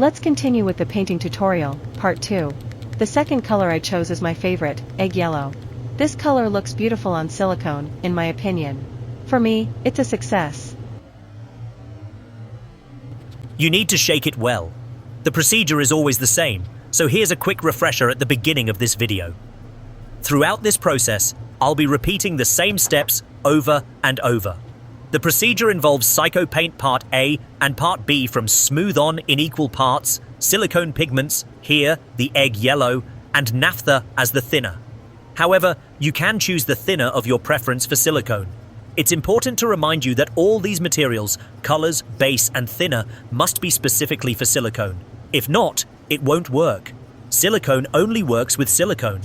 Let's continue with the painting tutorial, part 2. The second color I chose is my favorite, egg yellow. This color looks beautiful on silicone, in my opinion. For me, it's a success. You need to shake it well. The procedure is always the same, so here's a quick refresher at the beginning of this video. Throughout this process, I'll be repeating the same steps over and over. The procedure involves SILICONE Part A and Part B from smooth on in equal parts, silicone pigments, here the egg yellow, and naphtha as the thinner. However, you can choose the thinner of your preference for silicone. It's important to remind you that all these materials, colors, base, and thinner must be specifically for silicone. If not, it won't work. Silicone only works with silicone.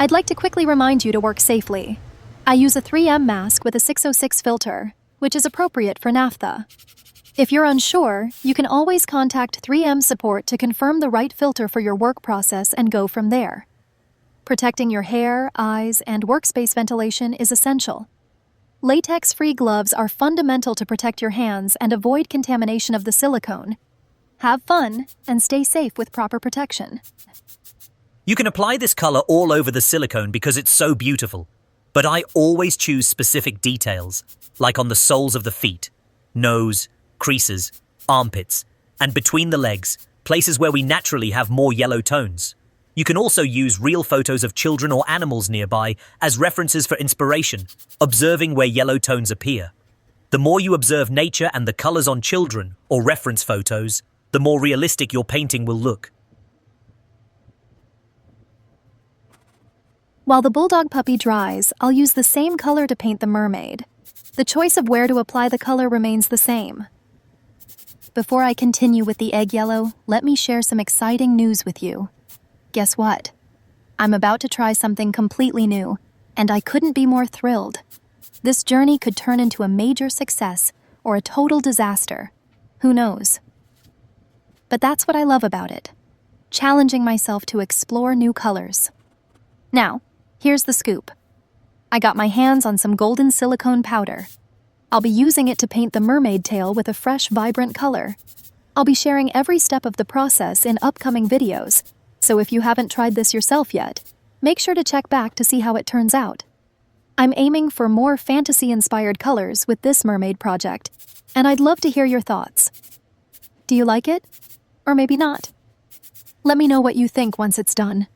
I'd like to quickly remind you to work safely. I use a 3M mask with a 606 filter, which is appropriate for naphtha. If you're unsure, you can always contact 3M support to confirm the right filter for your work process and go from there. Protecting your hair, eyes, and workspace ventilation is essential. Latex-free gloves are fundamental to protect your hands and avoid contamination of the silicone. Have fun and stay safe with proper protection. You can apply this color all over the silicone because it's so beautiful, but I always choose specific details, like on the soles of the feet, nose, creases, armpits, and between the legs, places where we naturally have more yellow tones. You can also use real photos of children or animals nearby as references for inspiration, observing where yellow tones appear. The more you observe nature and the colors on children or reference photos, the more realistic your painting will look. While the bulldog puppy dries, I'll use the same color to paint the mermaid. The choice of where to apply the color remains the same. Before I continue with the egg yellow, let me share some exciting news with you. Guess what? I'm about to try something completely new, and I couldn't be more thrilled. This journey could turn into a major success or a total disaster. Who knows? But that's what I love about it. Challenging myself to explore new colors. Now, here's the scoop. I got my hands on some golden silicone powder. I'll be using it to paint the mermaid tail with a fresh, vibrant color. I'll be sharing every step of the process in upcoming videos, so if you haven't tried this yourself yet, make sure to check back to see how it turns out. I'm aiming for more fantasy-inspired colors with this mermaid project, and I'd love to hear your thoughts. Do you like it? Or maybe not? Let me know what you think once it's done.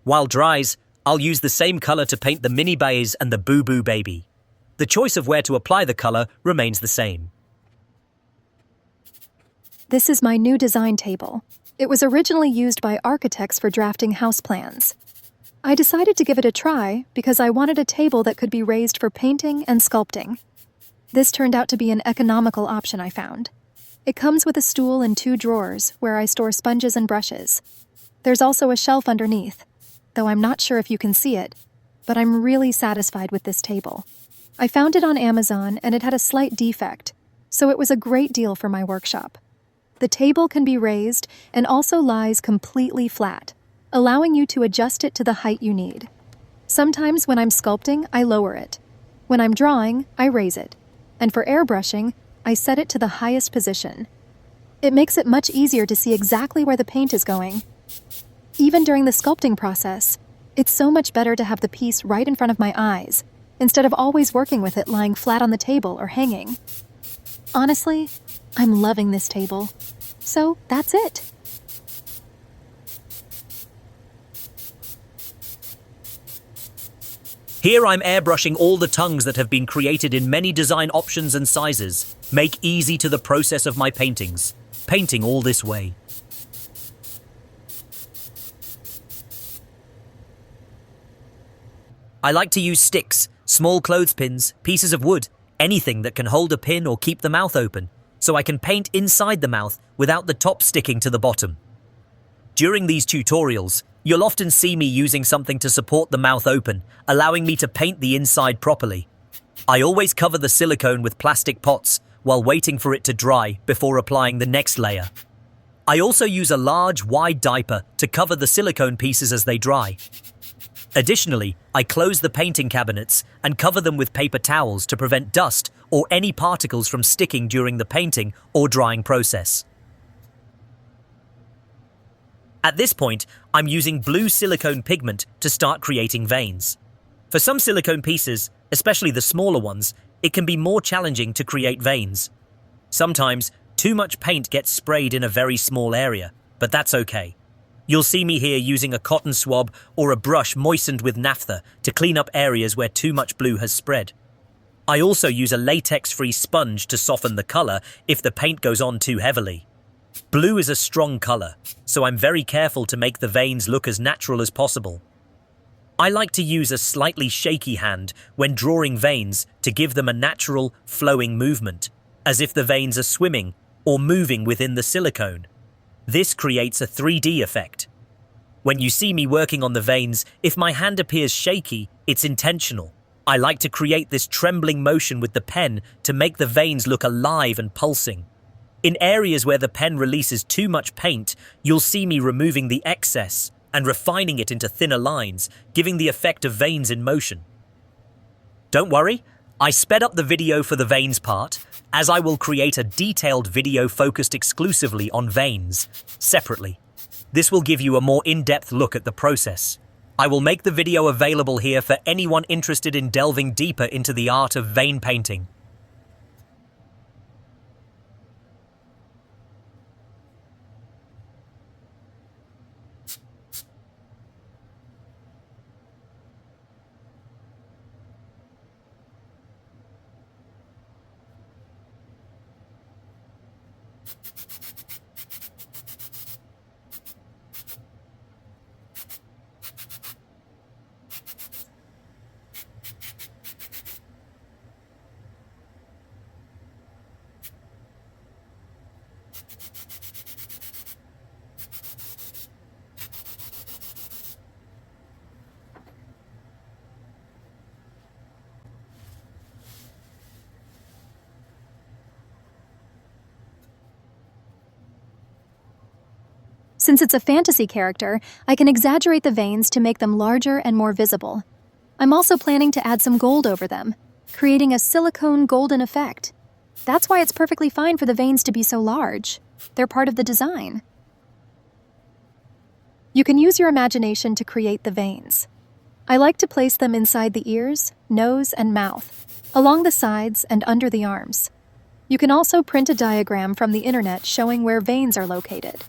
While dries, I'll use the same color to paint the mini bays and the Boo Boo baby. The choice of where to apply the color remains the same. This is my new design table. It was originally used by architects for drafting house plans. I decided to give it a try because I wanted a table that could be raised for painting and sculpting. This turned out to be an economical option I found. It comes with a stool and 2 drawers where I store sponges and brushes. There's also a shelf underneath, though I'm not sure if you can see it, but I'm really satisfied with this table. I found it on Amazon and it had a slight defect, so it was a great deal for my workshop. The table can be raised and also lies completely flat, allowing you to adjust it to the height you need. Sometimes when I'm sculpting, I lower it. When I'm drawing, I raise it. And for airbrushing, I set it to the highest position. It makes it much easier to see exactly where the paint is going. Even during the sculpting process, it's so much better to have the piece right in front of my eyes, instead of always working with it lying flat on the table or hanging. Honestly, I'm loving this table. So that's it. Here I'm airbrushing all the tongues that have been created in many design options and sizes. Make easy to the process of my paintings. Painting all this way. I like to use sticks, small clothespins, pieces of wood, anything that can hold a pin or keep the mouth open, so I can paint inside the mouth without the top sticking to the bottom. During these tutorials, you'll often see me using something to support the mouth open, allowing me to paint the inside properly. I always cover the silicone with plastic pots while waiting for it to dry before applying the next layer. I also use a large, wide diaper to cover the silicone pieces as they dry. Additionally, I close the painting cabinets and cover them with paper towels to prevent dust or any particles from sticking during the painting or drying process. At this point, I'm using blue silicone pigment to start creating veins. For some silicone pieces, especially the smaller ones, it can be more challenging to create veins. Sometimes, too much paint gets sprayed in a very small area, but that's okay. You'll see me here using a cotton swab or a brush moistened with naphtha to clean up areas where too much blue has spread. I also use a latex-free sponge to soften the color if the paint goes on too heavily. Blue is a strong color, so I'm very careful to make the veins look as natural as possible. I like to use a slightly shaky hand when drawing veins to give them a natural, flowing movement, as if the veins are swimming or moving within the silicone. This creates a 3D effect. When you see me working on the veins, if my hand appears shaky, it's intentional. I like to create this trembling motion with the pen to make the veins look alive and pulsing. In areas where the pen releases too much paint, you'll see me removing the excess and refining it into thinner lines, giving the effect of veins in motion. Don't worry, I sped up the video for the veins part, as I will create a detailed video focused exclusively on veins, separately. This will give you a more in-depth look at the process. I will make the video available here for anyone interested in delving deeper into the art of vein painting. Since it's a fantasy character, I can exaggerate the veins to make them larger and more visible. I'm also planning to add some gold over them, creating a silicone golden effect. That's why it's perfectly fine for the veins to be so large. They're part of the design. You can use your imagination to create the veins. I like to place them inside the ears, nose, and mouth, along the sides and under the arms. You can also print a diagram from the internet showing where veins are located.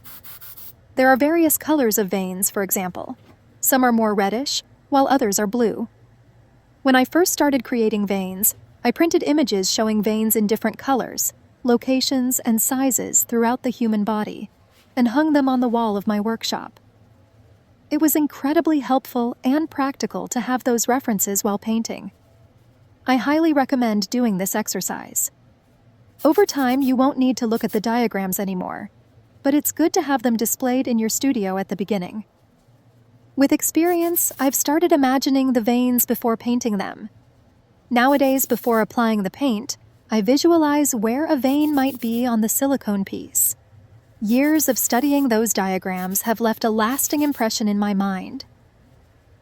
There are various colors of veins, for example. Some are more reddish, while others are blue. When I first started creating veins, I printed images showing veins in different colors, locations, and sizes throughout the human body, and hung them on the wall of my workshop. It was incredibly helpful and practical to have those references while painting. I highly recommend doing this exercise. Over time, you won't need to look at the diagrams anymore, but it's good to have them displayed in your studio at the beginning. With experience, I've started imagining the veins before painting them. Nowadays, before applying the paint, I visualize where a vein might be on the silicone piece. Years of studying those diagrams have left a lasting impression in my mind.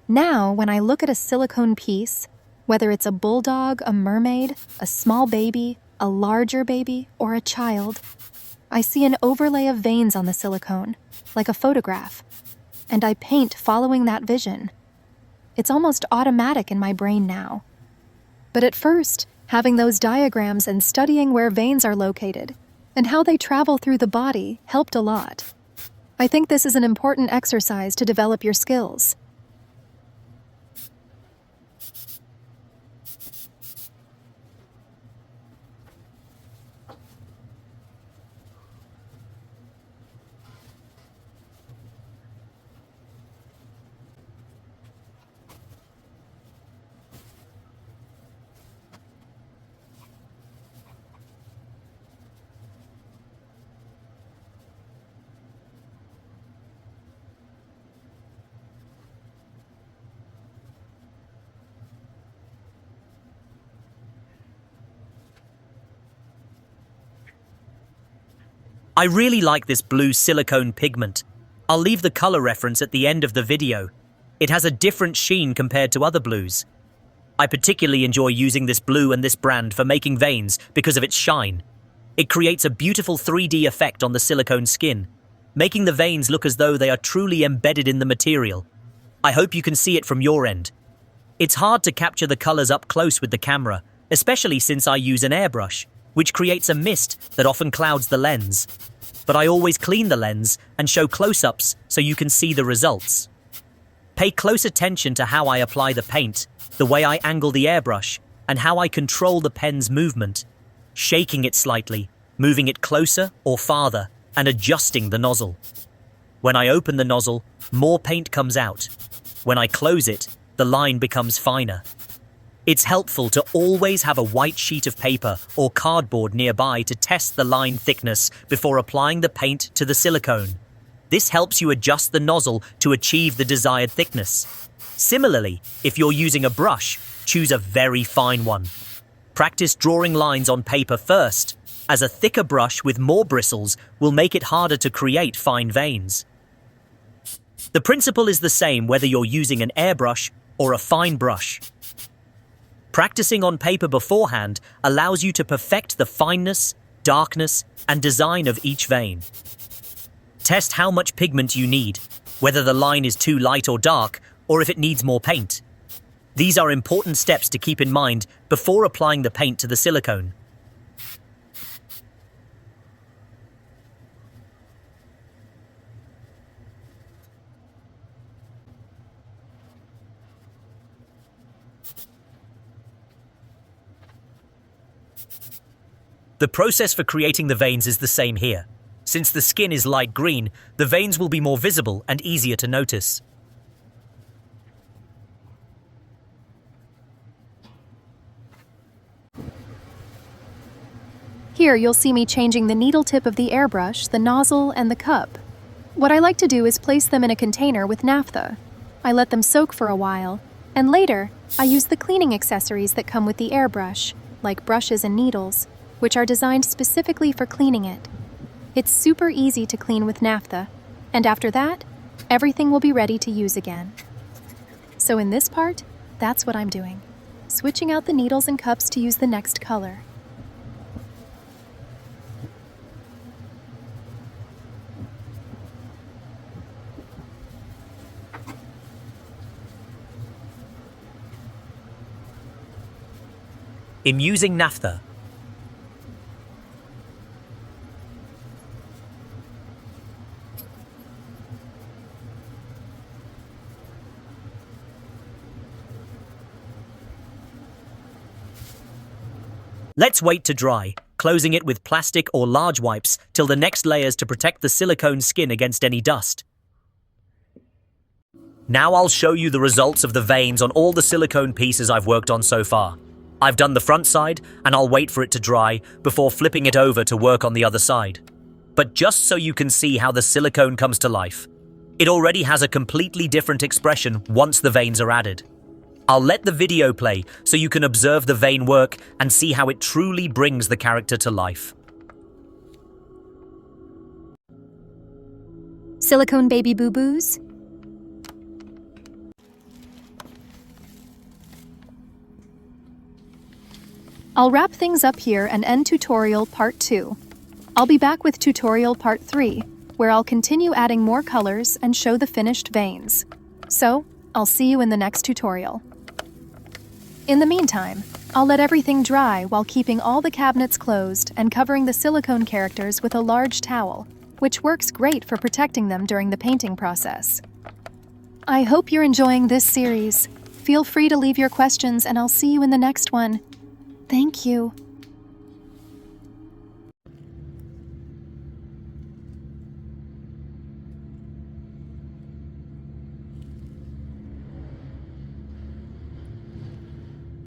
Now, when I look at a silicone piece, whether it's a bulldog, a mermaid, a small baby, a larger baby, or a child, I see an overlay of veins on the silicone, like a photograph, and I paint following that vision. It's almost automatic in my brain now. But at first, having those diagrams and studying where veins are located and how they travel through the body helped a lot. I think this is an important exercise to develop your skills. I really like this blue silicone pigment. I'll leave the color reference at the end of the video. It has a different sheen compared to other blues. I particularly enjoy using this blue and this brand for making veins because of its shine. It creates a beautiful 3D effect on the silicone skin, making the veins look as though they are truly embedded in the material. I hope you can see it from your end. It's hard to capture the colors up close with the camera, especially since I use an airbrush, which creates a mist that often clouds the lens. But I always clean the lens and show close-ups so you can see the results. Pay close attention to how I apply the paint, the way I angle the airbrush, and how I control the pen's movement, shaking it slightly, moving it closer or farther, and adjusting the nozzle. When I open the nozzle, more paint comes out. When I close it, the line becomes finer. It's helpful to always have a white sheet of paper or cardboard nearby to test the line thickness before applying the paint to the silicone. This helps you adjust the nozzle to achieve the desired thickness. Similarly, if you're using a brush, choose a very fine one. Practice drawing lines on paper first, as a thicker brush with more bristles will make it harder to create fine veins. The principle is the same whether you're using an airbrush or a fine brush. Practicing on paper beforehand allows you to perfect the fineness, darkness, and design of each vein. Test how much pigment you need, whether the line is too light or dark, or if it needs more paint. These are important steps to keep in mind before applying the paint to the silicone. The process for creating the veins is the same here. Since the skin is light green, the veins will be more visible and easier to notice. Here you'll see me changing the needle tip of the airbrush, the nozzle, and the cup. What I like to do is place them in a container with naphtha. I let them soak for a while, and later, I use the cleaning accessories that come with the airbrush, like brushes and needles, which are designed specifically for cleaning it. It's super easy to clean with naphtha, and after that, everything will be ready to use again. So in this part, that's what I'm doing, switching out the needles and cups to use the next color. In using naphtha, let's wait to dry, closing it with plastic or large wipes till the next layers to protect the silicone skin against any dust. Now I'll show you the results of the veins on all the silicone pieces I've worked on so far. I've done the front side, and I'll wait for it to dry before flipping it over to work on the other side. But just so you can see how the silicone comes to life, it already has a completely different expression once the veins are added. I'll let the video play so you can observe the vein work and see how it truly brings the character to life. Silicone baby boo-boos? I'll wrap things up here and end tutorial part 2. I'll be back with tutorial part 3, where I'll continue adding more colors and show the finished veins. So, I'll see you in the next tutorial. In the meantime, I'll let everything dry while keeping all the cabinets closed and covering the silicone characters with a large towel, which works great for protecting them during the painting process. I hope you're enjoying this series. Feel free to leave your questions and I'll see you in the next one. Thank you.